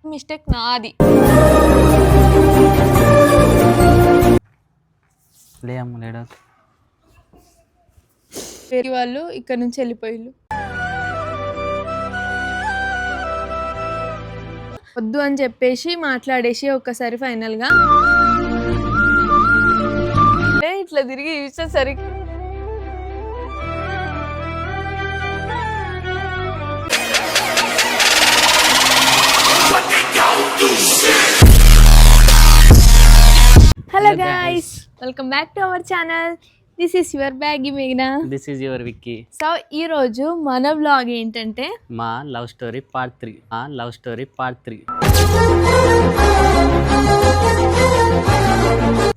Mistake నాది. వేరే వాళ్ళు ఇక్కడ నుంచి వెళ్ళిపోయిళ్ళు. వద్దు అని చెప్పేసి మాట్లాడేసి ఒక్కసారి ఫైనల్గా ఇట్లా తిరిగి చూసేసరికి hello guys, welcome back to our channel. This is your baggy మేఘ్నా. This is your Vicky. So ఈ రోజు మన వ్లాగ్ ఏంటంటే మా లవ్ స్టోరీ పార్ట్ 3.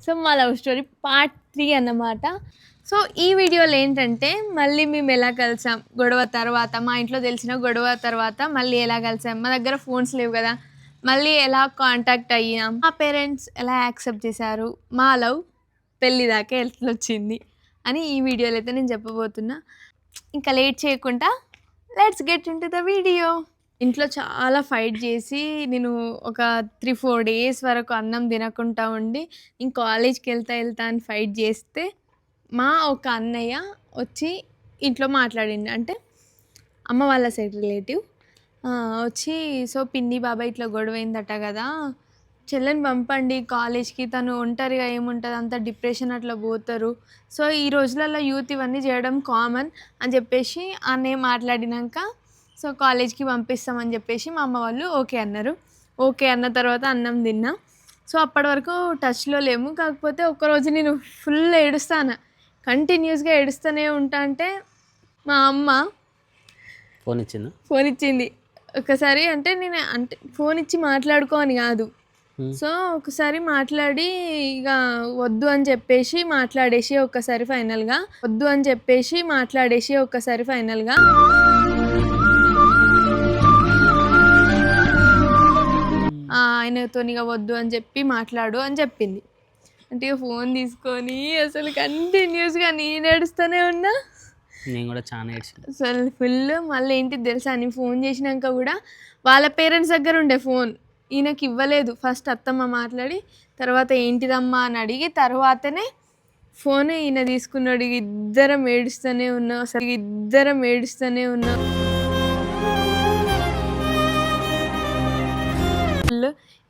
సో మా లవ్ స్టోరీ పార్ట్ 3 అన్నమాట. సో ఈ వీడియోలో ఏంటంటే మళ్ళీ మేము ఎలా కలిసాం, గొడవ తర్వాత, మా ఇంట్లో తెలిసిన గొడవ తర్వాత మళ్ళీ ఎలా కలిసాం, మా దగ్గర ఫోన్స్ లేవు కదా, మళ్ళీ ఎలా కాంటాక్ట్ అయ్యాం, మా పేరెంట్స్ ఎలా యాక్సెప్ట్ చేశారు, మా లవ్ పెళ్ళి దాకా ఎట్లా వచ్చింది అని ఈ వీడియోలో అయితే నేను చెప్పబోతున్నా. ఇంకా లేట్ చేయకుండా let's get into the video. ఇంట్లో చాలా ఫైట్ చేసి నేను ఒక 3-4 డేస్ వరకు అన్నం తినకుండా ఉండి నేను కాలేజ్కి వెళ్తా అని ఫైట్ చేస్తే మా ఒక అన్నయ్య వచ్చి ఇంట్లో మాట్లాడిండు. అంటే అమ్మ వాళ్ళ సైడ్ రిలేటివ్ వచ్చి, సో పిన్ని బాబాయ్ ఇట్లా గొడవైందట కదా, చెల్లెని పంపండి కాలేజ్కి, తను ఒంటరిగా ఏముంటుంది, అంత డిప్రెషన్ అట్లా పోతారు, సో ఈ రోజులలో యూత్ ఇవన్నీ చేయడం కామన్ అని చెప్పేసి అన్నయ్య మాట్లాడినాక సో కాలేజ్కి పంపిస్తామని చెప్పేసి మా అమ్మ వాళ్ళు ఓకే అన్నారు. ఓకే అన్న తర్వాత అన్నం తిన్నా. సో అప్పటి వరకు టచ్లో లేము. కాకపోతే ఒకరోజు నేను ఫుల్ ఏడుస్తాను, కంటిన్యూస్గా ఏడుస్తూనే ఉంటా. అంటే మా అమ్మ ఫోన్ ఇచ్చింది ఒకసారి. అంటే నేను అంటే ఫోన్ ఇచ్చి మాట్లాడుకో అని కాదు, సో ఒకసారి మాట్లాడి ఇక వద్దు అని చెప్పేసి మాట్లాడేసి ఒక్కసారి ఫైనల్గా ఆయనతో ఇక వద్దు అని చెప్పి మాట్లాడు అని చెప్పింది. అంటే ఫోన్ తీసుకొని అసలు కంటిన్యూస్గా నేను ఏడుస్తూనే ఉన్నా. నేను కూడా చాలా ఏడ్చాను అసలు ఫుల్. మళ్ళీ ఏంటి తెలుసా, నేను ఫోన్ చేసినాక కూడా వాళ్ళ పేరెంట్స్ దగ్గర ఉండే ఫోన్ ఈయనకి ఇవ్వలేదు. ఫస్ట్ అత్తమ్మ మాట్లాడి తర్వాత ఏంటిదమ్మా అని అడిగి తర్వాతనే ఫోన్ ఈయన తీసుకున్నాడు. ఇద్దరం ఏడుస్తూనే ఉన్నాం.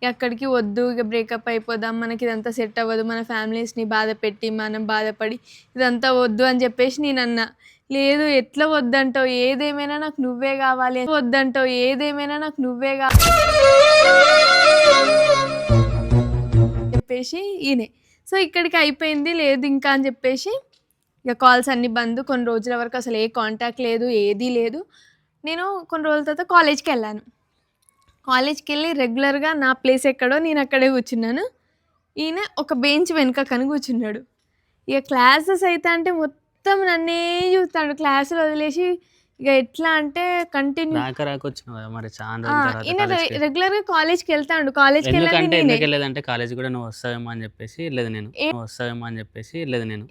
ఎక్కడికి వద్దు, ఇక బ్రేకప్ అయిపోదాం, మనకి ఇదంతా సెట్ అవ్వదు, మన ఫ్యామిలీస్ని బాధ పెట్టి మనం బాధపడి ఇదంతా వద్దు అని చెప్పేసి నేను అన్నా. లేదు, ఎట్లా వద్దంటావు, ఏదేమైనా నాకు నువ్వే కావాలి చెప్పేసి ఈయనే. సో ఇక్కడికి అయిపోయింది. లేదు ఇంకా అని చెప్పేసి ఇక కాల్స్ అన్నీ బంద్. కొన్ని రోజుల వరకు అసలు ఏ కాంటాక్ట్ లేదు, ఏదీ లేదు. నేను కొన్ని రోజుల తర్వాత కాలేజ్కి వెళ్ళాను. కాలేజ్కి వెళ్ళి రెగ్యులర్గా నా ప్లేస్ ఎక్కడో నేను అక్కడే కూర్చున్నాను. ఈయన ఒక బెంచ్ వెనుక కను కూర్చున్నాడు. ఇక క్లాసెస్ అయితే అంటే మొత్తం నన్నే చూస్తాడు. క్లాసులు వదిలేసి ఇక ఎట్లా అంటే కంటిన్యూ ఈయన రెగ్యులర్గా కాలేజ్కి వెళ్తాడు. కాలేజ్కి వెళ్ళాలంటే కాలేజ్ కూడా నువ్వు వస్తావేమో అని చెప్పేసి లేదు నేను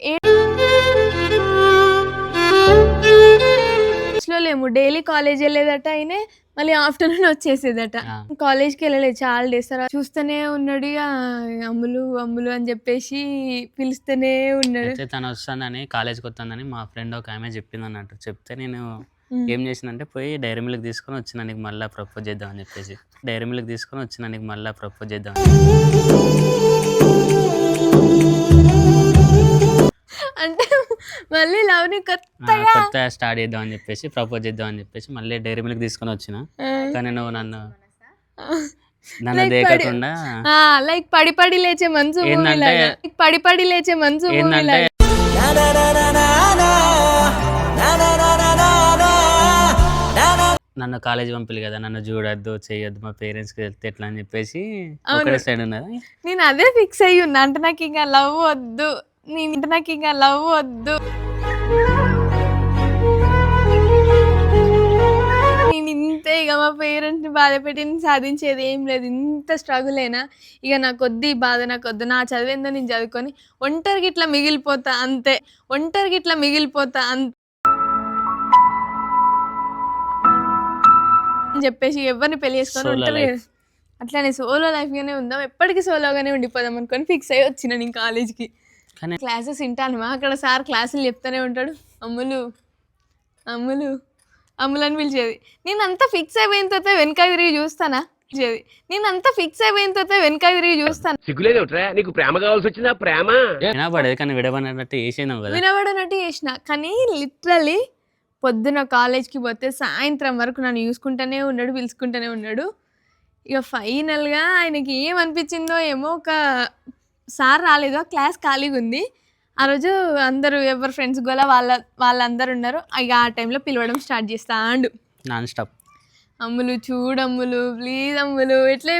లో లేము. డైలీ కాలేజ్ వెళ్ళేదట అయినే, మళ్ళీ ఆఫ్టర్నూన్ వచ్చేసేదట. కాలేజ్కి వెళ్ళలేదు చాలా డేస్. తర్వాత చూస్తూనే ఉన్నాడు, ఇక అమ్ములు అని చెప్పేసి పిలుస్తూనే ఉన్నాడు. తను వస్తానని కాలేజ్కి వస్తుందని మా ఫ్రెండ్ ఒక ఆమె చెప్పింది అన్నట్టు. చెప్తే నేను ఏం చేసినంటే పోయి డైరీ మిల్క్ తీసుకొని వచ్చిన నీకు మళ్ళీ ప్రపోజ్ చేద్దాం అని చెప్పేసి అంటే మళ్ళీ లవ్ ని కొత్తగా స్టార్ట్ చేద్దాం అని చెప్పేసి ప్రపోజ్ చేద్దాం అని చెప్పేసి మళ్ళీ డైరీ మిల్క్ తీసుకొని వచ్చిన. కానీ నువ్వు నన్ను దేకకుండా లైక్ పడి లేచే మంచు ఏంటంటే నన్ను కాలేజ్ పంపిలి కదా, నన్ను చూడొద్దు చేయొద్దు, మా పేరెంట్స్కి వెళ్తే ఎట్లా అని చెప్పేసి ఒకటే సైడ్ ఉన్నది. నేను అదే ఫిక్స్ అయ్యి ఉన్నా. అంటే నాకు ఇంకా లవ్ వద్దు, నేను ఇంతే, ఇక మా పేరెంట్స్ని బాధ పెట్టి సాధించేది ఏం లేదు. ఇంత స్ట్రగుల్ అయినా ఇక నాకు వద్దు, ఈ బాధ నాకు వద్దు, నా చదివేందో నేను చదువుకొని ఒంటరికి ఇట్లా మిగిలిపోతా అంతే అని చెప్పేసి ఎవరిని పెళ్లి చేసుకొని ఉంటారు అట్లానే సోలో లైఫ్గానే ఉందాం, ఎప్పటికీ సోలోగానే ఉండిపోదాం అనుకొని ఫిక్స్ అయ్యి వచ్చిన నేను కాలేజ్కి. కానీ క్లాసెస్ వింటాను, అక్కడ సార్ క్లాసులు చెప్తూనే ఉంటాడు, అమ్ములు అమ్ములు అమ్ములు అని పిలిచేది. నేను అంతా ఫిక్స్ అయిపోయిన తర్వాత వెనక తిరిగి చూస్తానా పిలిచేది. నేను అంతా ఫిక్స్ అయిపోయిన తర్వాత వెనక తిరిగి చూస్తాను. సిగ్గులేదు నీకు ప్రేమ కావాల్సి వచ్చిందా? ప్రేమ వినపడేది కానీ విడవనట్టు వేసినావు కదా. వినబడనట్టు చేసిన, కానీ లిటరల్లీ పొద్దున కాలేజ్కి పోతే సాయంత్రం వరకు నన్ను చూసుకుంటూనే ఉన్నాడు, పిలుచుకుంటూనే ఉన్నాడు. ఇక ఫైనల్గా ఆయనకి ఏమనిపించిందో ఏమో, ఒక సార్ రాలేదు, క్లాస్ ఖాళీగా ఉంది ఆ రోజు. అందరూ ఎవరి ఫ్రెండ్స్ కూడా వాళ్ళందరూ ఉన్నారు. ఇక ఆ టైంలో పిలవడం స్టార్ట్ చేస్తాడు, నాన్ స్టాప్. అమ్ములు చూడమ్ములు, ప్లీజ్ అమ్ములు, ఎట్లా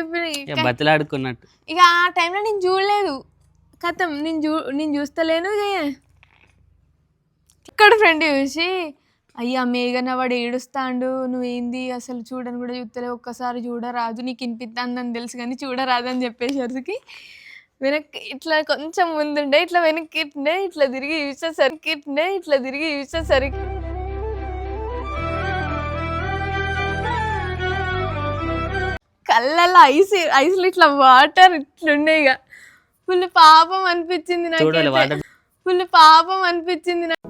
బతిలాడుకున్నట్టు. ఇక ఆ టైంలో నేను చూడలేదు, కథం నేను చూస్తలేను. ఇక్కడ ఫ్రెండ్ చూసి, అయ్యా మేఘన వాడు ఏడుస్తాడు, నువ్వేంది అసలు చూడని కూడా చూస్తలేవు, ఒక్కసారి చూడరాదు, నీకు వినిపిద్దాందని తెలుసు కానీ చూడరాదు అని చెప్పేసరికి వెనక్కి ఇట్లా కొంచెం ముందుండే, ఇట్లా వెనక్కి ఇట్టుండే, ఇట్లా తిరిగి చూసేసరికి ఇట్టుండే, ఇట్లా తిరిగి చూసేసరికి కళ్ళల్లో ఐసులు ఇట్లా వాటర్ ఇట్లుండే. ఇక ఫుల్ పాపం అనిపించింది నాకు, ఫుల్ పాపం అనిపించింది నాకు.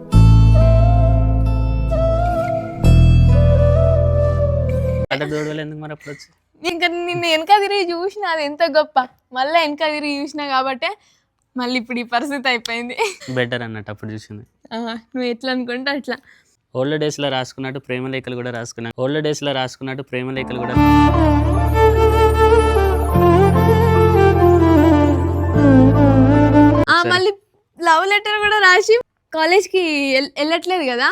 ఎందుకు మరి అప్పుడు వచ్చి ఇంకా నిన్ను వెనక తిరిగి చూసిన, అది ఎంత గొప్ప. మళ్ళీ వెనక తిరిగి చూసినా కాబట్టి మళ్ళీ ఇప్పుడు ఈ పరిస్థితి అయిపోయింది. బెటర్ అన్నట్టు అప్పుడు చూసింది. నువ్వు ఎట్లా అనుకుంటే అట్లా. ఓల్డ్ డేస్లో రాసుకున్నట్టు ప్రేమలేఖలు కూడా రాసుకున్నాను. ఓల్డ్ డేస్లో రాసుకున్నట్టు ప్రేమలేఖలు కూడా. మళ్ళీ లవ్ లెటర్ కూడా రాసి కాలేజ్కి వెళ్ళట్లేదు కదా.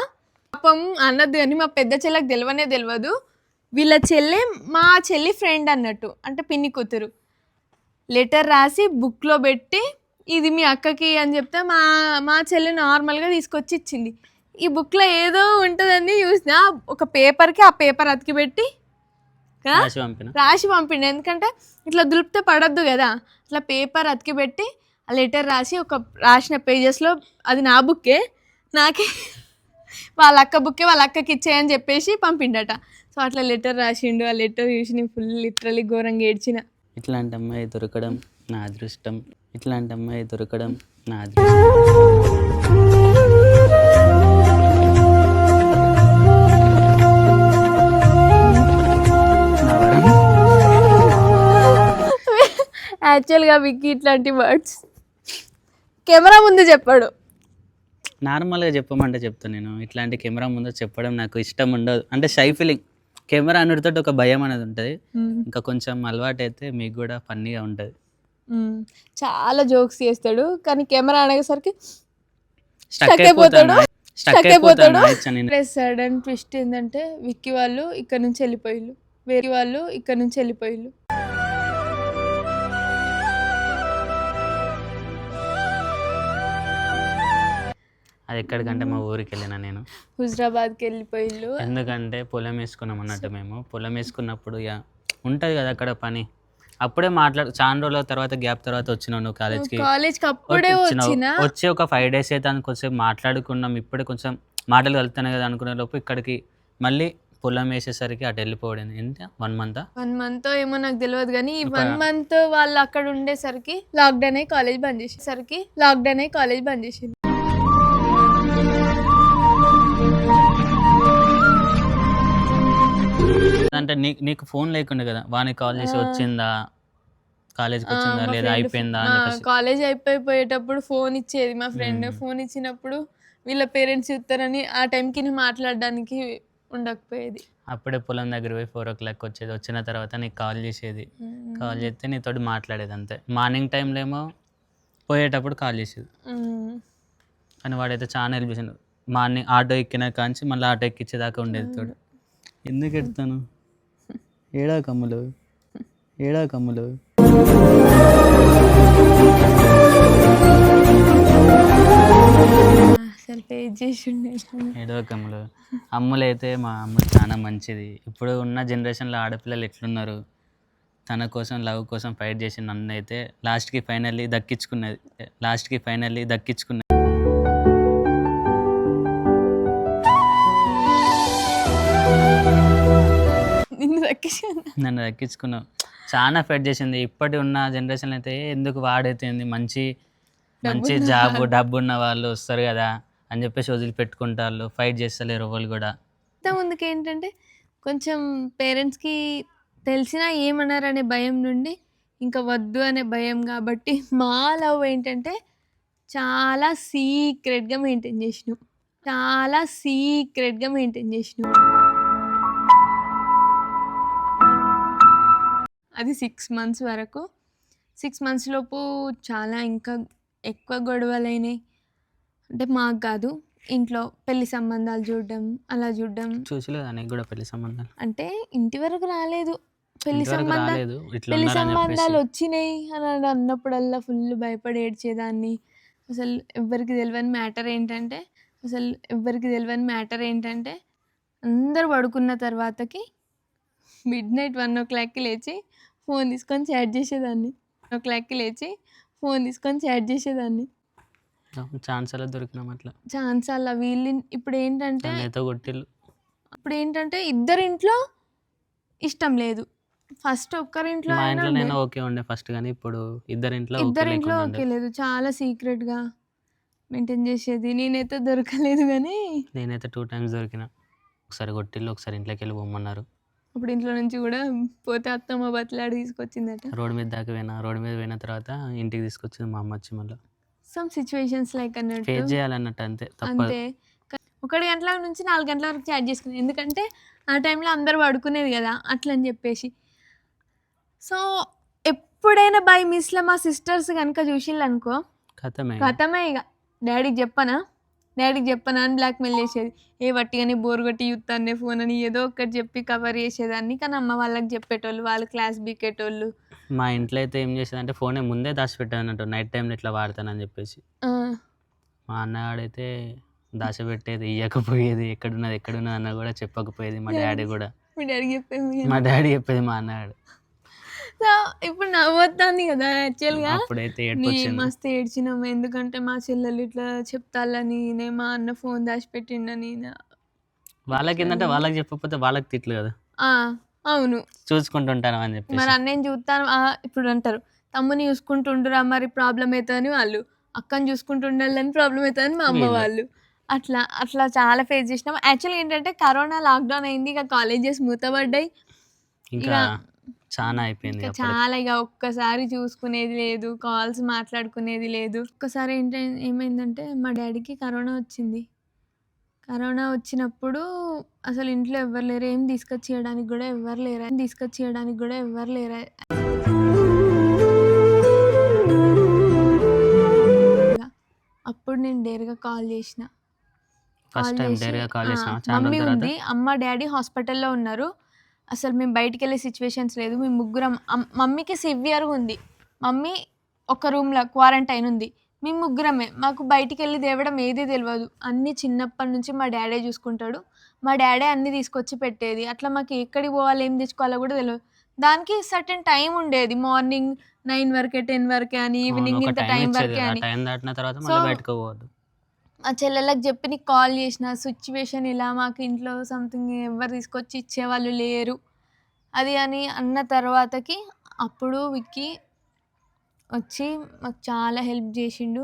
పాపం అన్నది కానీ మా పెద్ద చెల్లెకి తెలియదు. వీళ్ళ చెల్లె మా చెల్లి ఫ్రెండ్ అన్నట్టు, అంటే పిన్ని కూతురు. లెటర్ రాసి బుక్లో పెట్టి ఇది మీ అక్కకి అని చెప్తే మా చెల్లి నార్మల్గా తీసుకొచ్చి ఇచ్చింది. ఈ బుక్లో ఏదో ఉంటుందని చూసిన, ఒక పేపర్కి ఆ పేపర్ అతికి పెట్టి రాసి పంపిండు. ఎందుకంటే ఇట్లా దులిపితే పడద్దు కదా, అట్లా పేపర్ అతికి పెట్టి ఆ లెటర్ రాసి ఒక రాసిన పేజెస్లో అది నా బుక్కే, నాకే వాళ్ళ అక్క బుక్కే వాళ్ళ అక్కకి ఇచ్చేయని చెప్పేసి పంపిండట. సో అట్లా లెటర్ రాసిండు. ఆ లెటర్ చూసి నేను ఫుల్ లిటరలీ ఘోరంగా ఏడ్చిన. ఇట్లాంటి అమ్మాయి దొరకడం నా అదృష్టం, ఇట్లాంటి అమ్మాయి దొరకడం నా అదృష్టం. యాక్చువల్గా విక్కీ ఇట్లాంటి వర్డ్స్ కెమెరా ముందు చెప్పాడు. నార్మల్గా చెప్పమంటే చెప్తాను నేను. ఇట్లాంటి కెమెరా ముందు చెప్పడం నాకు ఇష్టం ఉండదు, అంటే షై ఫీలింగ్. కెమెరా అనుడితో ఒక భయం అనేది ఉంటుంది. ఇంకా కొంచెం అలవాటు అయితే మీకు కూడా ఫన్నీగా ఉంటుంది. చాలా జోక్స్ చేస్తాడు, కానీ కెమెరా అనేసరికి స్టక్ అయిపోతాడు. సడన్ ట్విస్ట్ ఏంటంటే విక్కీ వాళ్ళు ఇక్కడ నుంచి వెళ్ళిపోయిళ్ళు, వేరే వాళ్ళు ఇక్కడ నుంచి వెళ్ళిపోయిళ్ళు. అది ఎక్కడికంటే మా ఊరికి వెళ్ళినా నేను, హుజరాబాద్కి వెళ్ళిపోయిళ్ళు. ఎందుకంటే పొలం వేసుకున్నాం అన్నట్టు. మేము పొలం వేసుకున్నప్పుడు ఇక ఉంటుంది కదా అక్కడ పని. అప్పుడే చాలా రోజుల తర్వాత గ్యాప్ తర్వాత వచ్చినావు నువ్వు కాలేజ్కి. అప్పుడే వచ్చి ఒక 5 days అయితే కొంచెం మాట్లాడుకున్నాం. ఇప్పుడే కొంచెం మాటలు కలుగుతాయి కదా అనుకునే లోపు ఇక్కడికి మళ్ళీ పొలం వేసేసరికి అటు వెళ్ళిపోవడం. ఎంత 1 month ఏమో నాకు తెలియదు, కానీ ఈ 1 month వాళ్ళు అక్కడ ఉండేసరికి లాక్డౌన్ అయ్యి కాలేజ్ బంద్ చేసింది. అంటే నీకు ఫోన్ లేకుండే కదా, వానికి కాల్ చేసి వచ్చిందా, కాలేజ్కి వచ్చిందా లేదా అయిపోయిందా అని చెప్పేసి. కాలేజ్ అయిపోయేటప్పుడు ఫోన్ ఇచ్చేది మా ఫ్రెండ్. ఫోన్ ఇచ్చినప్పుడు వీళ్ళ పేరెంట్స్ చూస్తారని ఆ టైంకి మాట్లాడడానికి ఉండకపోయేది. అప్పుడే పొలం దగ్గర పోయి 4 o'clock వచ్చేది. వచ్చిన తర్వాత నీకు కాల్ చేసేది. కాల్ చేస్తే నీతోటి మాట్లాడేది అంతే. మార్నింగ్ టైంలో ఏమో పోయేటప్పుడు కాల్ చేసేది. కానీ వాడైతే చాలా హెల్ప్ చేసాడు. మార్నింగ్ ఆటో ఎక్కినా కాంచి మళ్ళీ ఆటో ఎక్కించేదాకా ఉండేది తోడు. ఎందుకు ఎడతాను? ఏడా కమ్ములు. ఏడో కమ్ములు. అమ్ములైతే మా అమ్మ చాలా మంచిది. ఇప్పుడు ఉన్న జనరేషన్లో ఆడపిల్లలు ఎట్లున్నారు, తన కోసం లవ్ కోసం ఫైట్ చేసి నన్ను అయితే లాస్ట్కి ఫైనల్లీ దక్కించుకున్నది. నన్ను దక్కించుకున్నావు. చాలా ఫైట్ చేసింది. ఇప్పటి ఉన్న జనరేషన్ అయితే ఎందుకు వాడైతుంది మంచి మంచి జాబ్ డబ్బు ఉన్న వాళ్ళు వస్తారు కదా అని చెప్పేసి వదిలిపెట్టుకుంటారు, ఫైట్ చేస్తలేరు వాళ్ళు కూడా. ముందుకు ఏంటంటే కొంచెం పేరెంట్స్కి తెలిసినా ఏమన్నారనే భయం నుండి ఇంకా వద్దు అనే భయం. కాబట్టి మా లవ్ ఏంటంటే చాలా సీక్రెట్గా మెయింటైన్ చేసినాం, అది 6 months వరకు. 6 months లోపు చాలా ఇంకా ఎక్కువ గొడవలైనాయి. అంటే మాకు కాదు, ఇంట్లో పెళ్లి సంబంధాలు చూడడం, అలా చూడడం. చూసలేదా నీకు కూడా పెళ్లి సంబంధాలు? అంటే ఇంటి వరకు రాలేదు, పెళ్లి ఇంతవరకు సంబంధాలు రాలేదు, ఇట్లా ఉన్నారని సంబంధాలు చెప్పేసి. వచ్చినాయి అని అన్నప్పుడల్లా ఫుల్ భయపడి ఏడ్చేదాన్ని. అసలు ఎవ్వరికి తెలియని మ్యాటర్ ఏంటంటే అందరు పడుకున్న తర్వాతకి midnight 1 o'clockకి లేచి ఫోన్ తీసుకొని చాట్ చేసేదాన్ని. ఛాన్స్ అలా దొరికినాం అట్లా. ఛాన్స్ అలా వీళ్ళు ఇప్పుడు ఏంటంటే నేతో కొట్టిల్లు. ఇద్దరింట్లో ఇష్టం లేదు. ఫస్ట్ ఒక్కరింట్లో మా ఇంట్లో నేను ఓకే ఉండే ఫస్ట్, కానీ ఇప్పుడు ఇద్దరింట్లో ఓకే లేదు. చాలా సీక్రెట్గా మెయింటైన్ చేసేది. నేనైతే దొరకలేదు, కానీ నేనైతే 2 times దొరికిన. ఒకసారి కొట్టిల్లు, ఒకసారి ఇంట్లోకి వెళ్ళి పోమన్నారు. అప్పుడు ఇంట్లో నుంచి కూడా పోతే అత్తమ్మ బతలాడి తీసుకొచ్చిందట. రోడ్ మీద దాకా పోయినా, రోడ్ మీద పోయిన తర్వాత ఇంటికి తీసుకొచ్చింది మా అమ్మ వచ్చి. మళ్ళీ సమ్ సిచ్యువేషన్స్ లైక్ అన్నట్టు ఫేస్ చేయాలన్నట్టు అంతే, తప్పదు. అంతే. 1 గంటల నుంచి 4 గంటల వరకు చాట్ చేసుకునేది, ఎందుకంటే ఆ టైంలో అందరూ పడుకునేది కదా అట్లా అని చెప్పేసి. సో ఎప్పుడైనా బై మిస్లో మా సిస్టర్స్ కనుక చూసిళ్ళు అనుకో కథమే ఇక. డాడీకి చెప్పనా అని బ్లాక్మెయిల్ చేసేది. ఏ వట్టిగానే బోర్ కొట్టి చూస్తానే ఫోన్ అని ఏదో ఒకటి చెప్పి కవర్ చేసేదాన్ని. కానీ అమ్మ వాళ్ళకి చెప్పేటోళ్ళు, వాళ్ళు క్లాస్ బీకేటోళ్ళు. మా ఇంట్లో అయితే ఏం చేసేదంటే ఫోనే ముందే దాచిపెట్టానట్టు, నైట్ టైంలో ఇట్లా వాడతానని చెప్పేసి. మా అన్నగాడైతే దాచిపెట్టేది, ఇవ్వకపోయేది, ఎక్కడున్నది అన్న కూడా చెప్పకపోయేది. మా డాడీ చెప్పేది మా అన్నగాడు. సో ఇప్పుడు నవ్వుతాను కదా యాక్చువల్గా. అప్పుడైతే మస్తు ఏడ్చినాము, ఎందుకంటే మా చెల్లెలు ఇట్లా చెప్తాలని, మా అన్న ఫోన్ దాచిపెట్టిండని. వాళ్ళకి ఏంటంటే వాళ్ళకి చెప్పకపోతే వాళ్ళకి తిట్లు కదా. అవును, చూసుకుంటుంటాను అని చెప్పి. మరి అన్నయ్యని చూస్తాను ఇప్పుడు అంటారు, తమ్ముని చూసుకుంటుండ్రా మరి ప్రాబ్లం అవుతుందని వాళ్ళు, అక్కని చూసుకుంటుండాలని ప్రాబ్లం అవుతుందని మా అమ్మ వాళ్ళు. అట్లా చాలా ఫేస్ చేసినాం. యాక్చువల్గా ఏంటంటే కరోనా లాక్డౌన్ అయింది, ఇక కాలేజెస్ మూతపడ్డాయి, ఇంకా చాలా అయిపోయింది. చాలా ఇక ఒక్కసారి చూసుకునేది లేదు, కాల్స్ మాట్లాడుకునేది లేదు. ఒక్కసారి ఏమైందంటే మా డాడీకి కరోనా వచ్చినప్పుడు అసలు ఇంట్లో ఎవ్వరు లేరు, ఏం తీసుకొచ్చేయడానికి కూడా ఎవ్వరు లేరు. అప్పుడు నేను డైరెక్ట్గా కాల్ చేసిన. మమ్మీ ఉంది, అమ్మ డాడీ హాస్పిటల్లో ఉన్నారు, అసలు మేము బయటికి వెళ్ళే సిచ్యువేషన్స్ లేదు, మేము ముగ్గురం. మమ్మీకి సివియర్గా ఉంది, మమ్మీ ఒక రూమ్లో క్వారంటైన్ ఉంది, మేము ముగ్గురమే. మాకు బయటికి వెళ్ళి తేవడం ఏదీ తెలియదు, అన్నీ చిన్నప్పటి నుంచి మా డాడీ చూసుకుంటాడు. మా డాడీ అన్నీ తీసుకొచ్చి పెట్టేది. అట్లా మాకు ఎక్కడికి పోవాలి, ఏం తెచ్చుకోవాలో కూడా తెలియదు. దానికి సర్టెన్ టైం ఉండేది, మార్నింగ్ 9 వరకే 10 వరకే అని, ఈవినింగ్ ఇంత టైం వరకే అని. మా చెల్లెళ్ళకి చెప్పి నీకు కాల్ చేసిన, సిచ్యువేషన్ ఇలా, మాకు ఇంట్లో సంథింగ్ ఎవరు తీసుకొచ్చి ఇచ్చేవాళ్ళు లేరు అది అని అన్న తర్వాతకి అప్పుడు విక్కీ వచ్చి మాకు చాలా హెల్ప్ చేసిండు.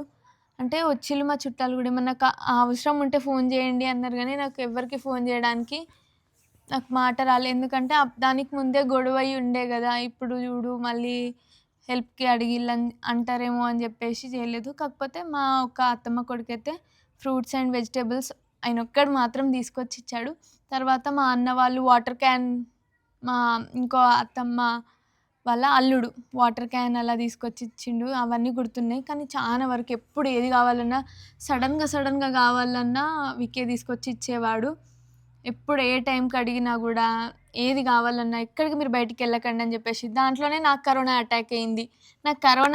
అంటే వచ్చిళ్ళు మా చుట్టాలు కూడా, ఏమన్నా అవసరం ఉంటే ఫోన్ చేయండి అన్నారు, కానీ నాకు ఎవరికి ఫోన్ చేయడానికి నాకు మాట రాలేదు. ఎందుకంటే దానికి ముందే గొడవ అయి ఉండే కదా, ఇప్పుడు చూడు మళ్ళీ హెల్ప్కి అడిగిళ్ళు అంటారేమో అని చెప్పేసి చేయలేదు. కాకపోతే మా ఒక అత్తమ్మ కొడుకైతే ఫ్రూట్స్ అండ్ వెజిటేబుల్స్ ఆయన ఒక్కడు మాత్రం తీసుకొచ్చి ఇచ్చాడు. తర్వాత మా అన్న వాళ్ళు వాటర్ క్యాన్, మా ఇంకో అత్తమ్మ వాళ్ళ అల్లుడు వాటర్ క్యాన్ అలా తీసుకొచ్చి ఇచ్చిండు. అవన్నీ గుర్తున్నాయి. కానీ చాలా వరకు ఎప్పుడు ఏది కావాలన్నా సడన్గా కావాలన్నా వికే తీసుకొచ్చి ఇచ్చేవాడు. ఎప్పుడు ఏ టైంకి అడిగినా కూడా ఏది కావాలన్నా ఎక్కడికి మీరు బయటికి వెళ్ళకండి అని చెప్పేసి. దాంట్లోనే నాకు కరోనా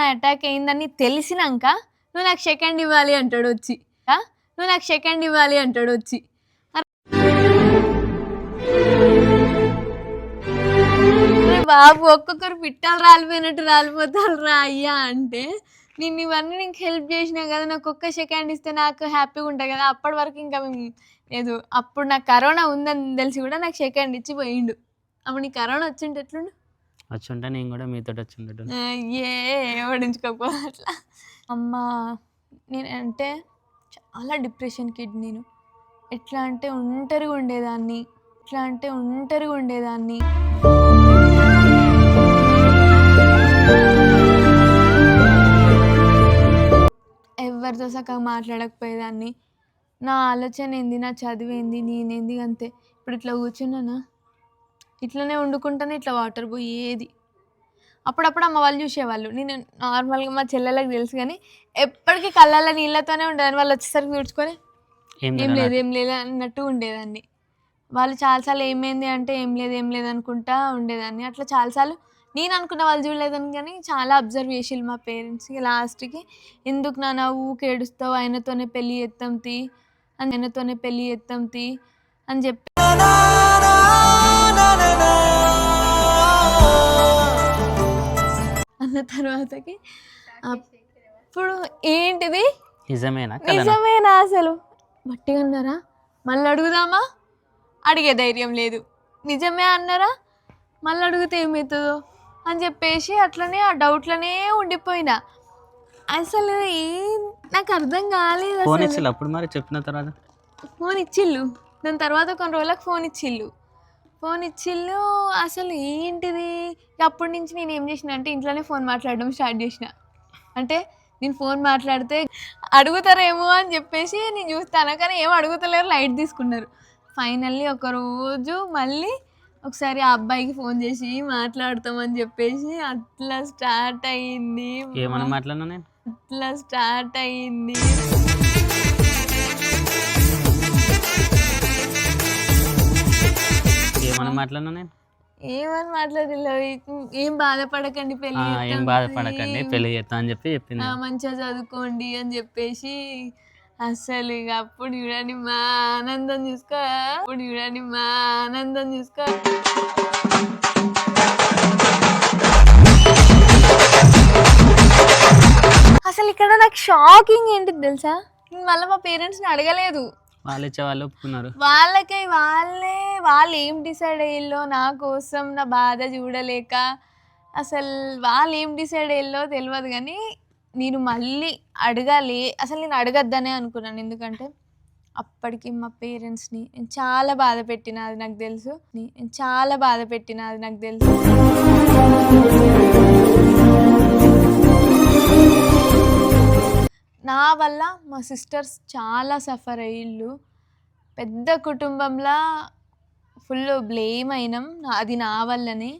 అటాక్ అయిందని తెలిసినాక నువ్వు నాకు సెకండ్ ఇవ్వాలి అంటాడు వచ్చి. బాబు ఒక్కొక్కరు పిట్టాలు రాలిపోయినట్టు రాలిపోతారు రా అయ్యా అంటే, నేను ఇవన్నీ నీకు హెల్ప్ చేసినా కదా, నాకు ఒక్క సెకండ్ ఇస్తే నాకు హ్యాపీగా ఉంటుంది కదా. అప్పటి వరకు ఇంకా లేదు. అప్పుడు నాకు కరోనా ఉందని తెలిసి కూడా నాకు సెకండ్ ఇచ్చి పోయిండు. అప్పుడు నీకు కరోనా వచ్చింటే ఎట్లుండు? వచ్చి ఉంటే నేను కూడా మీతో వచ్చి ఉండేటోని. ఓడించుకోకపో అట్లా. అమ్మ నేనంటే చాలా డిప్రెషన్ కిడ్ నేను. ఎట్లా అంటే ఒంటరిగా ఉండేదాన్ని. ఎవరితో సక్కగా మాట్లాడకపోయేదాన్ని. నా ఆలోచన ఏంది, నా చదివేంది, నేనేంది అంతే. ఇప్పుడు ఇట్లా కూర్చున్నానా, ఇట్లనే వండుకుంటానే ఇట్లా వాటర్ పోయేది. అప్పుడప్పుడు అమ్మ వాళ్ళు చూసేవాళ్ళు. నేను నార్మల్గా మా చెల్లెలకు తెలుసు కానీ ఎప్పటికీ కళ్ళల్లో నీళ్ళతోనే ఉండేదాన్ని. వాళ్ళు వచ్చేసరికి తుడుచుకొని ఏం లేదు అన్నట్టు ఉండేదాన్ని. వాళ్ళు చాలాసార్లు ఏమైంది అంటే ఏం లేదు అనుకుంటా ఉండేదాన్ని. అట్లా చాలాసార్లు నేను అనుకున్న వాళ్ళు చూడలేదని కానీ చాలా అబ్జర్వ్ చేసిళ్ళు మా పేరెంట్స్. ఇక లాస్ట్కి ఎందుకు నాన్న ఊకే ఏడుస్తావు, ఆయనతోనే పెళ్ళి చేస్తాం తీ అని చెప్పి అన్న తర్వాతకి అప్పుడు ఏంటిది నిజమేనా అసలు బట్టిగా అన్నారా, మళ్ళీ అడుగుదామా, అడిగే ధైర్యం లేదు. నిజమే అన్నారా, మళ్ళీ అడిగితే ఏమవుతుందో అని చెప్పేసి అట్లనే ఆ డౌట్లనే ఉండిపోయినా. అసలు నాకు అర్థం కాలేదు. అసలు అప్పుడు మరి చెప్పిన తర్వాత ఫోన్ ఇచ్చిళ్ళు, దాని తర్వాత కొన్ని రోజులకు ఫోన్ ఇచ్చిళ్ళు. అసలు ఏంటిది, అప్పటి నుంచి నేను ఏం చేసిన అంటే ఇంట్లోనే ఫోన్ మాట్లాడడం స్టార్ట్ చేసిన. అంటే నేను ఫోన్ మాట్లాడితే అడుగుతారేమో అని చెప్పేసి నేను చూస్తాను, కానీ ఏం అడుగుతలేరు, లైట్ తీసుకున్నారు. ఫైనల్లీ ఒకరోజు మళ్ళీ ఒకసారి ఆ అబ్బాయికి ఫోన్ చేసి మాట్లాడతామని చెప్పేసి అట్లా స్టార్ట్ అయ్యింది. ఏమన్నా మాట్లాడినా నేను అట్లా స్టార్ట్ అయ్యింది. ఏమన్నా మాట్లాడినా నేను ఏమని మాట్లాడలేదు. ఏం బాధపడకండి, పెళ్లి చేస్తా అని చెప్పి చెప్పింది. మంచిగా చదువుకోండి అని చెప్పేసి అసలు ఇక అప్పుడు చూడండి మా ఆనందం చూసుకో. అసలు ఇక్కడ నాకు షాకింగ్ ఏంటి తెలుసా, మళ్ళీ మా పేరెంట్స్ని అడగలేదు. వాళ్ళు ఇచ్చేవాళ్ళు ఒప్పుకున్నారు. వాళ్ళు ఏం డిసైడ్ అయ్యిల్లో నా కోసం, నా బాధ చూడలేక, అసలు వాళ్ళు ఏం డిసైడ్ అయ్యిల్లో తెలియదు. కానీ నేను మళ్ళీ అడగాలి, అసలు నేను అడగద్దనే అనుకున్నాను. ఎందుకంటే అప్పటికి మా పేరెంట్స్ని నేను చాలా బాధ పెట్టిన, అది నాకు తెలుసు. నా వల్ల మా సిస్టర్స్ చాలా సఫర్ అయ్యిళ్ళు. పెద్ద కుటుంబంలో ఫుల్ బ్లేమ్ అయినాం, అది నా వల్లనే.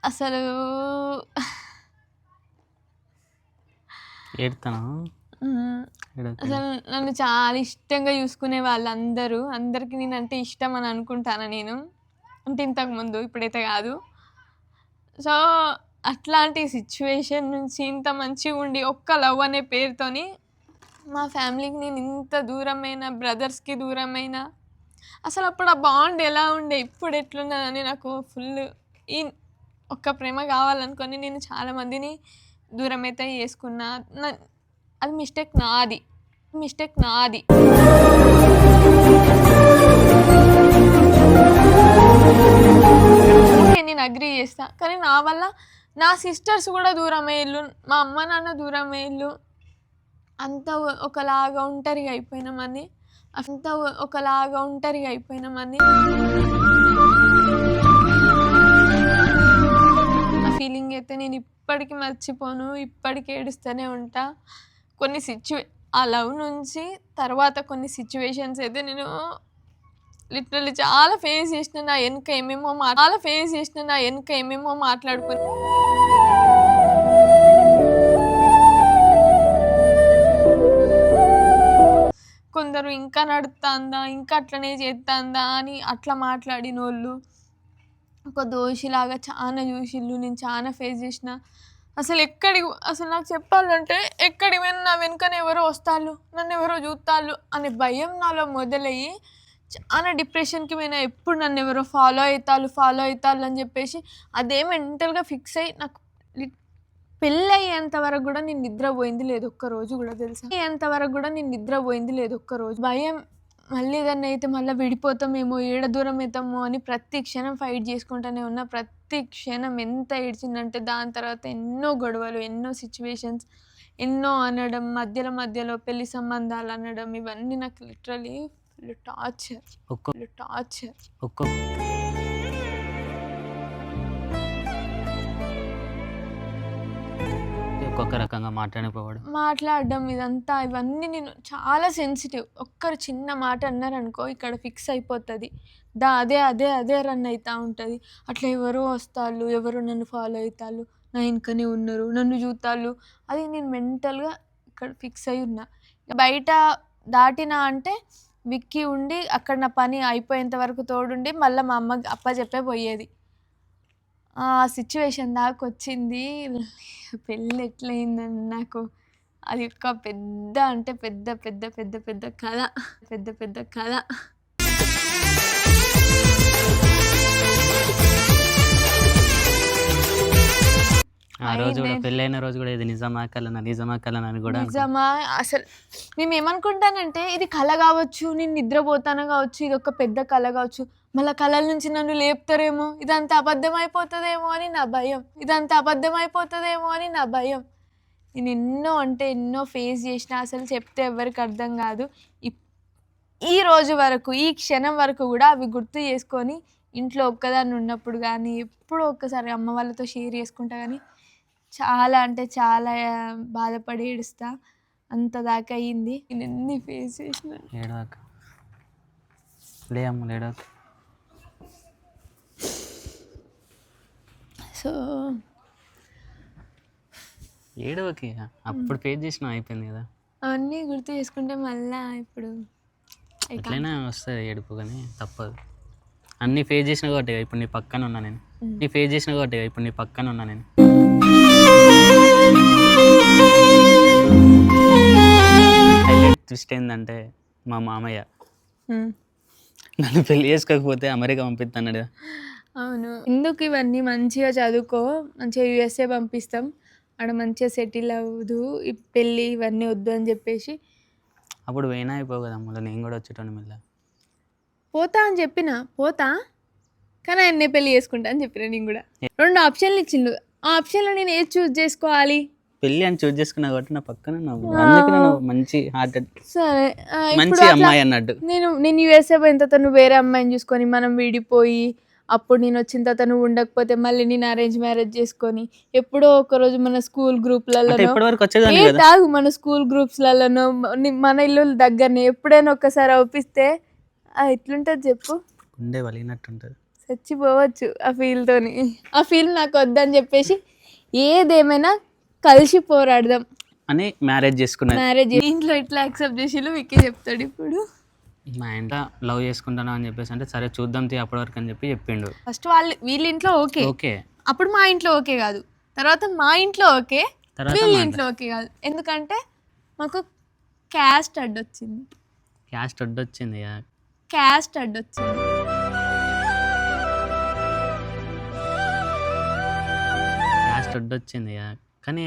అసలు అసలు నన్ను చాలా ఇష్టంగా చూసుకునే వాళ్ళు అందరికీ నేనంటే ఇష్టం అని అనుకుంటాను నేను. అంటే ఇంతకుముందు, ఇప్పుడైతే కాదు. సో అట్లాంటి సిచ్యువేషన్ నుంచి ఇంత మంచిగా ఉండి ఒక్క లవ్ అనే పేరుతోని మా ఫ్యామిలీకి నేను ఇంత దూరమైన, బ్రదర్స్కి దూరమైన, అసలు అప్పుడు ఆ బాండ్ ఎలా ఉండే, ఇప్పుడు ఎట్లున్నదని నాకు ఫుల్ ఒక్క ప్రేమ కావాలనుకొని నేను చాలామందిని దూరం అయితే చేసుకున్నా. అది మిస్టేక్ నాది. నేను అగ్రీ చేస్తా, కానీ నా వల్ల నా సిస్టర్స్ కూడా దూరం అయ్యేళ్ళు, మా అమ్మ నాన్న దూరం అయ్యేళ్ళు. అంతా ఒకలాగా ఒంటరిగా అయిపోయినామని ఆ ఫీలింగ్ అయితే నేను ఇప్పటికీ మర్చిపోను, ఇప్పటికీ ఏడుస్తూనే ఉంటా. ఆ లవ్ నుంచి తర్వాత కొన్ని సిచ్యువేషన్స్ అయితే నేను లిటరల్లీ చాలా ఫేస్ చేసిన. నా వెనుక ఏమేమో మాట్లాడుకుని కొందరు ఇంకా నడుస్తుందా, ఇంకా అట్లనే చేస్తుందా అని అట్లా మాట్లాడిన వాళ్ళు ఒక దోషిలాగా చాలా చూసిళ్ళు. నేను చాలా ఫేస్ చేసిన. అసలు నాకు చెప్పాలంటే ఎక్కడికి పోయినా నా వెనుకనే ఎవరో వస్తాళ్ళు, నన్ను ఎవరో చూస్తాళ్ళు అనే భయం నాలో మొదలయ్యి చాలా డిప్రెషన్కి పోయినా. ఎప్పుడు నన్ను ఎవరో ఫాలో అవుతాళ్ళు అని చెప్పేసి అదే మెంటల్గా ఫిక్స్ అయ్యి నాకు పెళ్ళి అయ్యేంత వరకు కూడా నేను నిద్రపోయింది లేదు ఒక్కరోజు కూడా, తెలుసా. భయం మళ్ళీ ఏదన్నా అయితే మళ్ళీ విడిపోతామేమో, ఏడ దూరం అవుతామో అని ప్రతి క్షణం ఫైట్ చేసుకుంటూనే ఉన్నా. ప్రతి క్షణం ఎంత ఏడ్చిందంటే దాని తర్వాత ఎన్నో గొడవలు, ఎన్నో సిచ్యువేషన్స్, ఎన్నో అనడం, మధ్యలో పెళ్లి సంబంధాలు అనడం, ఇవన్నీ నాకు లిటరలీ ఫుల్ టార్చర్. ఒక్కొక్క రకంగా మాట్లాడడం ఇవన్నీ నేను చాలా సెన్సిటివ్. ఒక్కరు చిన్న మాట అన్నారనుకో ఇక్కడ ఫిక్స్ అయిపోతుంది. అదే రన్ అవుతూ ఉంటుంది. అట్లా ఎవరో వస్తారు, ఎవరో నన్ను ఫాలో అవుతారు, నా వెనుకనే ఉన్నారు, నన్ను చూతాళ్ళు, అది నేను మెంటల్గా ఇక్కడ ఫిక్స్ అయి ఉన్నా. బయట దాటినా అంటే విక్కీ ఉండి అక్కడ నా పని అయిపోయేంత వరకు తోడుండి మళ్ళీ మా అమ్మ అప్పచెప్పే పోయేది. ఆ సిచ్యువేషన్ దాకా వచ్చింది. పెళ్ళి ఎట్లయిందని నాకు అది ఒక పెద్ద అంటే పెద్ద పెద్ద పెద్ద పెద్ద కథ. ఆ రోజు కూడా పెళ్ళైన రోజు కూడా ఇది నిజమా కలనా అని కూడా నిజమా అసలు మేము ఏమనుకుంటానంటే ఇది కళ కావచ్చు, నేను నిద్రపోతాను కావచ్చు, ఇది ఒక పెద్ద కళ కావచ్చు, మళ్ళీ కళల నుంచి నన్ను లేపుతారేమో, ఇదంతా అబద్ధం అయిపోతుందేమో అని నా భయం. నేను ఎన్నో ఫేస్ చేసిన, అసలు చెప్తే ఎవరికి అర్థం కాదు. ఈ రోజు వరకు, ఈ క్షణం వరకు కూడా అవి గుర్తు చేసుకొని ఇంట్లో ఒక్కదాన్ని ఉన్నప్పుడు కానీ ఎప్పుడో ఒక్కసారి అమ్మ వాళ్ళతో షేర్ చేసుకుంటా కానీ చాలా అంటే చాలా బాధపడి ఏడుస్తా. అంత దాకా అయ్యింది. నేను ఎన్ని ఫేస్ చేసిన. సో ఏడవకి అప్పుడు ఫేస్ చేసిన అయిపోయింది కదా. అవన్నీ గుర్తు చేసుకుంటే మళ్ళా ఇప్పుడు ఎట్లయినా వస్తుంది ఏడుపు, కానీ తప్పదు. అన్నీ ఫేస్ చేసిన కాబట్టి ఇప్పుడు నీ పక్కన ఉన్నా నేను. హైలైట్ ట్విస్ట్ ఏంటంటే మా మామయ్య నన్ను పెళ్లి చేసుకోకపోతే అమెరికా పంపిస్తాడు. అవును, ఎందుకు ఇవన్నీ మంచిగా చదువుకో, మంచిగా యూఎస్ఏ పంపిస్తాం, ఆడ మంచిగా సెటిల్ అవ్వదు, ఈ పెళ్ళి ఇవన్నీ వద్దు అని చెప్పేసి అప్పుడు పోయినా అయిపోవు కదా. మళ్ళీ నేను కూడా వచ్చేటాను మళ్ళీ. పోతా అని చెప్పిన పోతా, కానీ ఆయన్నే పెళ్ళి చేసుకుంటా అని చెప్పిన. నేను కూడా 2 ఆప్షన్లు ఇచ్చిండు. ఆ ఆప్షన్లో నేను ఏది చూస్ చేసుకోవాలి? పెళ్ళి అని చూస్ చేసుకున్నా కాబట్టి నా పక్కన అందుకే నేను మంచి హార్ట్ సరే మంచి అమ్మాయి అన్నట్టు. నేను యూఎస్ఏ పోయిన తర్వాత నువ్వు వేరే అమ్మాయిని చూసుకొని మనం విడిపోయి, అప్పుడు నేను వచ్చిన తర్వాత నువ్వు ఉండకపోతే మళ్ళీ నేను అరేంజ్ మ్యారేజ్ చేసుకొని ఎప్పుడో ఒకరోజు మన స్కూల్ గ్రూప్లలో మన స్కూల్ గ్రూప్స్లలోనో మన ఇల్లు దగ్గరనే ఎప్పుడైనా ఒక్కసారి అవుపిస్తే ఎట్లుంటుంది చెప్పు? ఉండే వలిగినట్టుంటుంది, చచ్చిపోవచ్చు ఆ ఫీల్తోని. ఆ ఫీల్ నాకు వద్దని చెప్పేసి ఏదేమైనా కలిసి పోరాడదాం అని మ్యారేజ్ ఇంట్లో ఇట్లా యాక్సెప్ట్ చేసి విక్కీ చెప్తాడు. ఇప్పుడు మా ఇంట్లో లవ్ చేసుకుంటాను అని చెప్పేసి అంటే సరే చూద్దాం అప్పటి వరకు అని చెప్పిండు. ఫస్ట్ వీళ్ళ ఇంట్లో ఓకే, అప్పుడు మా ఇంట్లో ఓకే కాదు, తర్వాత మా ఇంట్లో ఓకే, వీళ్ళ ఇంట్లో ఓకే కాదు. ఎందుకంటే మాకు క్యాస్ట్ అడ్డొచ్చింది. కానీ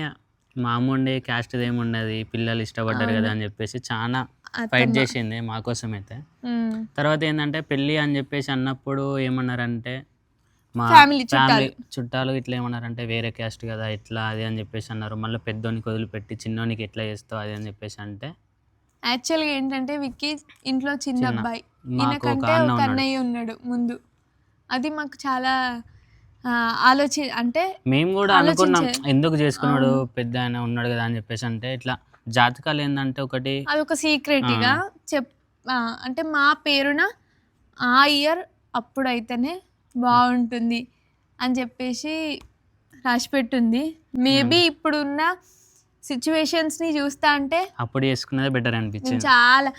మామూండే క్యాస్ట్ ఏముండదు, పిల్లలు ఇష్టపడ్డారు కదా అని చెప్పేసి చాలా ఫైట్ చేసింది మా కోసం అయితే. తర్వాత ఏంటంటే పెళ్ళి అని చెప్పేసి అన్నప్పుడు ఏమన్నారంటే మా ఫ్యామిలీ చుట్టాలు ఇట్లా ఏమన్నారంటే వేరే క్యాస్ట్ కదా ఇట్లా అది అని చెప్పేసి అన్నారు. మళ్ళీ పెద్దోనికి వదిలిపెట్టి చిన్నోనికి ఎట్లా చేస్తావు అది అని చెప్పేసి అంటే, యాక్చువల్గా ఏంటంటే విక్కీ ఇంట్లో చిన్న అబ్బాయి, ఈయనకంటే ఒక అన్నయ్య ఉన్నాడు ముందు. అది మాకు చాలా అంటే మేము కూడా అనుకున్నాం ఎందుకు చేసుకున్నాడు, పెద్ద ఆయన ఉన్నాడు కదా అని చెప్పేసి. అంటే ఇట్లా జాతకాలు ఏంటంటే ఒకటి అది ఒక సీక్రెట్గా అంటే మా పేరున ఆ ఇయర్ అప్పుడైతేనే బాగుంటుంది అని చెప్పేసి రాసిపెట్టుంది. మేబీ ఇప్పుడున్న సిచ్యువేషన్స్ని చూస్తా అంటే అప్పుడు చేసుకున్నదే బెటర్ అనిపించింది. చాలా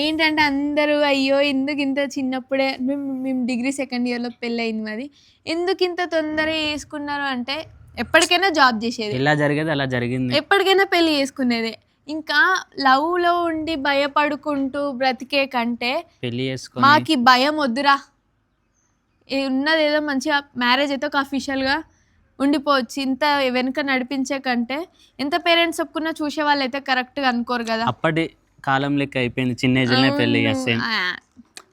ఏంటంటే అందరూ అయ్యో ఎందుకు ఇంత చిన్నప్పుడే, మేము డిగ్రీ 2nd ఇయర్లో పెళ్ళి అయింది మాది, ఎందుకు ఇంత తొందరగా చేసుకున్నారు అంటే ఎప్పటికైనా జాబ్ చేసేది, ఎలా జరిగేది అలా జరిగింది, ఎప్పటికైనా పెళ్ళి చేసుకునేదే. ఇంకా లవ్లో ఉండి భయపడుకుంటూ బ్రతికే కంటే పెళ్ళి చేసుకుని మాకు భయం వద్దురా, ఉన్నది ఏదో మంచిగా మ్యారేజ్ అయితే ఒక అఫీషియల్గా ఉండిపోవచ్చు, ఇంత వెనుక నడిపించే కంటే. ఎంత పేరెంట్స్ ఒప్పుకున్నా చూసే వాళ్ళు అయితే కరెక్ట్గా అనుకోరు కదా. అప్పటి కాలం లెక్క అయిపోయింది, చిన్న ఏజ్లోనే పెళ్లి చేస్తే.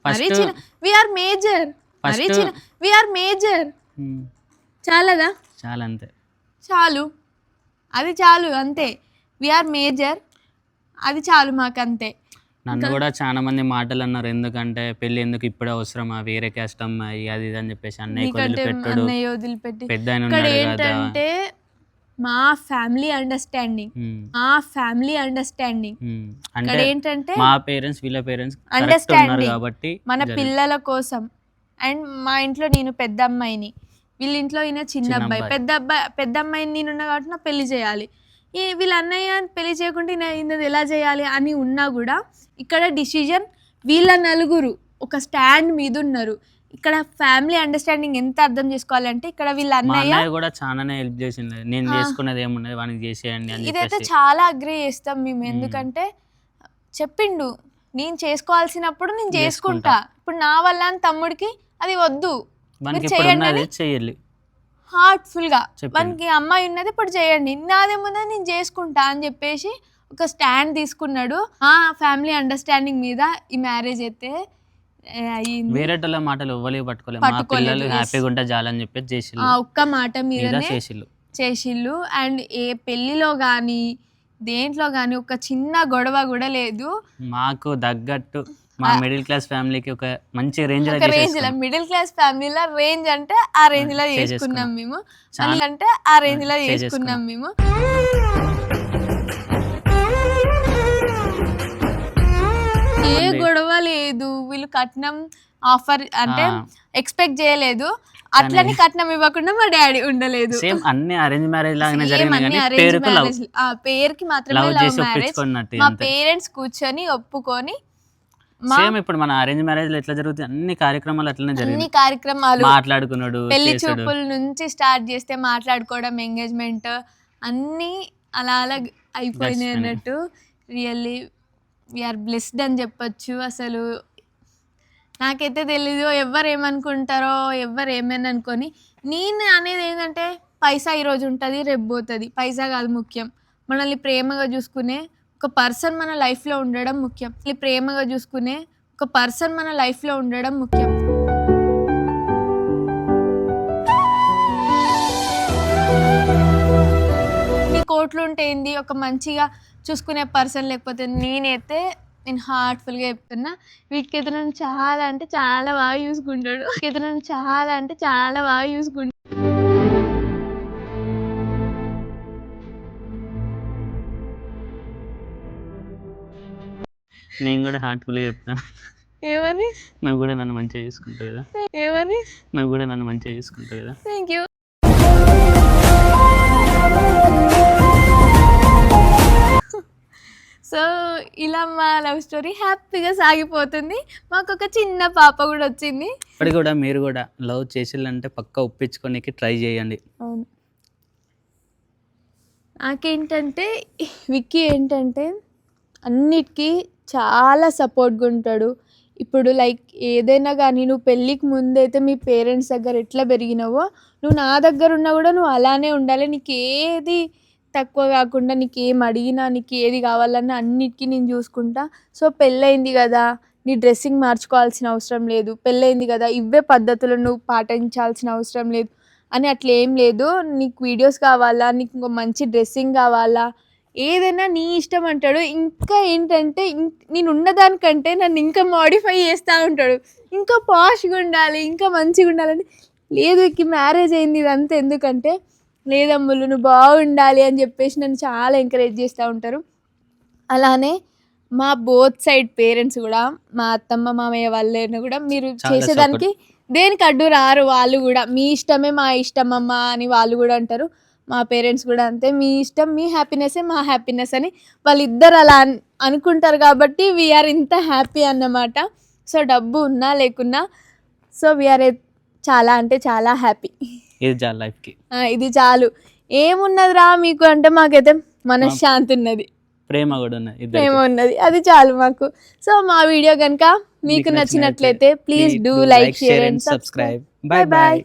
First we are major we are major చాలదా? చాలా అంతే, చాలు, అది చాలు అంతే. వీఆర్ మేజర్, అది చాలు మాకు అంతే. నన్ను కూడా చాలా మంది మాటలు అన్నారు, ఎందుకంటే పెళ్లి ఎందుకు ఇప్పుడే అవసరమా, వేరే క్యాస్ట్ అమ్మాయి అది ఇది అని చెప్పేసి. అన్నయ్య వదిలిపెట్టాడు, అన్నయ్య వదిలిపెట్టి పెద్ద ఆయన ఇక్కడ ఉన్నాడు కదా. ఏంటంటే మా ఫ్యామిలీ అండర్స్టాండింగ్, అంటే ఇక్కడ ఏంటంటే మా పేరెంట్స్ వీళ్ళ పేరెంట్స్ అండర్స్టాండింగ్ కాబట్టి మన పిల్లల కోసం. అండ్ మా ఇంట్లో నేను పెద్ద అమ్మాయిని, వీళ్ళ ఇంట్లో ఈయన చిన్న అబ్బాయి. పెద్ద అమ్మాయిని నేనున్నా కాబట్టి నా పెళ్లి చేయాలి. వీళ్ళ అన్నయ్య పెళ్లి చేయకుంటే ఈయనది ఎలా చేయాలి అని ఉన్నా కూడా ఇక్కడ డిసిజన్ వీళ్ళ నలుగురు ఒక స్టాండ్ మీద ఉన్నారు. ఇక్కడ ఫ్యామిలీ అండర్స్టాండింగ్ ఎంత అర్థం చేసుకోవాలంటే ఇక్కడ వీళ్ళ అన్నయ్య కూడా చాలానే హెల్ప్ చేసింది. నేను చేసుకున్నది ఏమున్నది వానికి చేసేయండి అని ఇదైతే చెప్పేసి. చాలా అగ్రీ చేస్తాం మేము, ఎందుకంటే చెప్పిండు నేను చేసుకోవాల్సినప్పుడు నేను చేసుకుంటా. ఇప్పుడు నా వల్ల అని తమ్ముడికి అది వద్దు, చేయాలి హార్ట్ఫుల్ గా మనకి అమ్మాయి ఉన్నది ఇప్పుడు చేయండి, నాదేముందో నేను చేసుకుంటా అని చెప్పేసి ఒక స్టాండ్ తీసుకున్నాడు. ఆ ఫ్యామిలీ అండర్స్టాండింగ్ మీద ఈ మ్యారేజ్ అయితే వేరేటోళ్ళ మాటలు ఇవ్వలేవు, పట్టుకోలేము. మా పిల్లలు హ్యాపీగా ఉంటే చాలని చెప్పేసి చేసిల్లు, ఆ ఒక్క మాట మీదనే చేసిల్లు. అండ్ ఏ పెళ్లిలో గానీ దేంట్లో గానీ ఒక చిన్న గొడవ కూడా లేదు. మాకు తగ్గట్టు మా మిడిల్ క్లాస్ ఫ్యామిలీకి ఒక మంచి రేంజ్ లో, మిడిల్ క్లాస్ ఫ్యామిలీలో రేంజ్ అంటే ఆ రేంజ్ లో చేసుకున్నాం మేము, అంటే ఆ రేంజ్ లో చేసుకున్నాం మేము. ఏ గొడవ లేదు, వీళ్ళు కట్నం ఆఫర్ అంటే ఎక్స్పెక్ట్ చేయలేదు, అట్లని కట్నం ఇవ్వకుండా మా డాడీ ఉండలేదు. సేమ్ అన్ని అరేంజ్ మ్యారేజ్ లాగానే జరిగింది, పేరుకి మాత్రమే లవ్ మ్యారేజ్. మా పేరెంట్స్ కూర్చొని ఒప్పుకొని సేమ్ ఇప్పుడు మన అరేంజ్ మ్యారేజ్ లో ఎట్లా జరుగుతుంది అన్ని కార్యక్రమాలు అట్లనే జరిగింది. అన్ని కార్యక్రమాలు, మాట్లాడుకున్నాడు, పెళ్లి చూపుల నుంచి స్టార్ట్ చేస్తే మాట్లాడుకోవడం, ఎంగేజ్మెంట్ అన్ని అలా అలా అయిపోయినాయి అన్నట్టు. రియల్లీ వీఆర్ బ్లెస్డ్ అని చెప్పొచ్చు. అసలు నాకైతే తెలీదు ఎవరు ఏమనుకుంటారో, ఎవరు ఏమైనా అనుకొని. నేను అనేది ఏంటంటే పైసా ఈరోజు ఉంటుంది రేపు పోతుంది, పైసా కాదు ముఖ్యం. మనల్ని ప్రేమగా చూసుకునే ఒక పర్సన్ మన లైఫ్లో ఉండడం ముఖ్యం. ప్రేమగా చూసుకునే ఒక పర్సన్ మన లైఫ్లో ఉండడం ముఖ్యం. నీ కోట్లు ఉంటే ఏంది, ఒక మంచిగా చూసుకునే పర్సన్ లేకపోతే. నేను హార్ట్ఫుల్గా చెప్తున్నా, వీటికైతే నన్ను చాలా అంటే చాలా బాగా చూసుకుంటాడు. నేను కూడా హార్ట్ఫుల్గా చెప్తాను, ఏమని? నువ్వు కూడా నన్ను మంచిగా చేసుకుంటావు కదా. ఏమని? నువ్వు కూడా నన్ను మంచిగా చేసుకుంటావు కదా. Thank you. సో ఇలా మా లవ్ స్టోరీ హ్యాపీగా సాగిపోతుంది. మాకు ఒక చిన్న పాప కూడా వచ్చింది. ఇప్పుడు కూడా మీరు కూడా లవ్ చేసేయాలంటే పక్కా ఒప్పించుకోనికి ట్రై చేయండి. అవును, నాకేంటంటే విక్కీ ఏంటంటే అన్నిటికీ చాలా సపోర్ట్గా ఉంటాడు. ఇప్పుడు లైక్ ఏదైనా కానీ నువ్వు పెళ్ళికి ముందైతే మీ పేరెంట్స్ దగ్గర ఎట్లా పెరిగినావో నువ్వు నా దగ్గర ఉన్నా కూడా నువ్వు అలానే ఉండాలి. నీకు ఏది తక్కువ కాకుండా, నీకు ఏం అడిగినా, నీకు ఏది కావాలన్నా అన్నిటికీ నేను చూసుకుంటా. సో పెళ్ళయింది కదా, నీ డ్రెస్సింగ్ మార్చుకోవాల్సిన అవసరం లేదు, పెళ్ళయింది కదా ఇవే పద్ధతులు నువ్వు పాటించాల్సిన అవసరం లేదు అని అట్లా ఏం లేదు. నీకు వీడియోస్ కావాలా, నీకు ఇంకో మంచి డ్రెస్సింగ్ కావాలా, ఏదైనా నీ ఇష్టం అంటాడు. ఇంకా ఏంటంటే నేను ఉన్నదానికంటే నన్ను ఇంకా మాడిఫై చేస్తూ ఉంటాడు. ఇంకా పాష్గా ఉండాలి, ఇంకా మంచిగా ఉండాలని. లేదు ఇక మ్యారేజ్ అయింది ఇదంతా ఎందుకంటే, లేదమ్ములు నువ్వు బాగుండాలి అని చెప్పేసి నన్ను చాలా ఎంకరేజ్ చేస్తూ ఉంటారు. అలానే మా బోత్ సైడ్ పేరెంట్స్ కూడా, మా అత్తమ్మ మామయ్య వాళ్ళైనా కూడా మీరు చేసేదానికి దేనికి అడ్డు రారు. వాళ్ళు కూడా మీ ఇష్టమే మా ఇష్టం అమ్మ అని వాళ్ళు కూడా అంటారు. మా పేరెంట్స్ కూడా అంతే, మీ ఇష్టం, మీ హ్యాపీనెస్సే మా హ్యాపీనెస్ అని వాళ్ళిద్దరు అలా అనుకుంటారు కాబట్టి వీఆర్ ఇంత హ్యాపీ అన్నమాట. సో డబ్బు ఉన్నా లేకున్నా సో వీఆర్ చాలా అంటే చాలా హ్యాపీ. ఇది చాలు లైఫ్కి, ఇది చాలు. ఏమున్నదిరా మీకు అంటే మాకైతే మనశ్శాంతి ఉన్నది, ప్రేమ కూడా ఉన్నది, అది చాలు మాకు. సో మా వీడియో కనుక మీకు నచ్చినట్లయితే please do like, share and subscribe. Bye bye.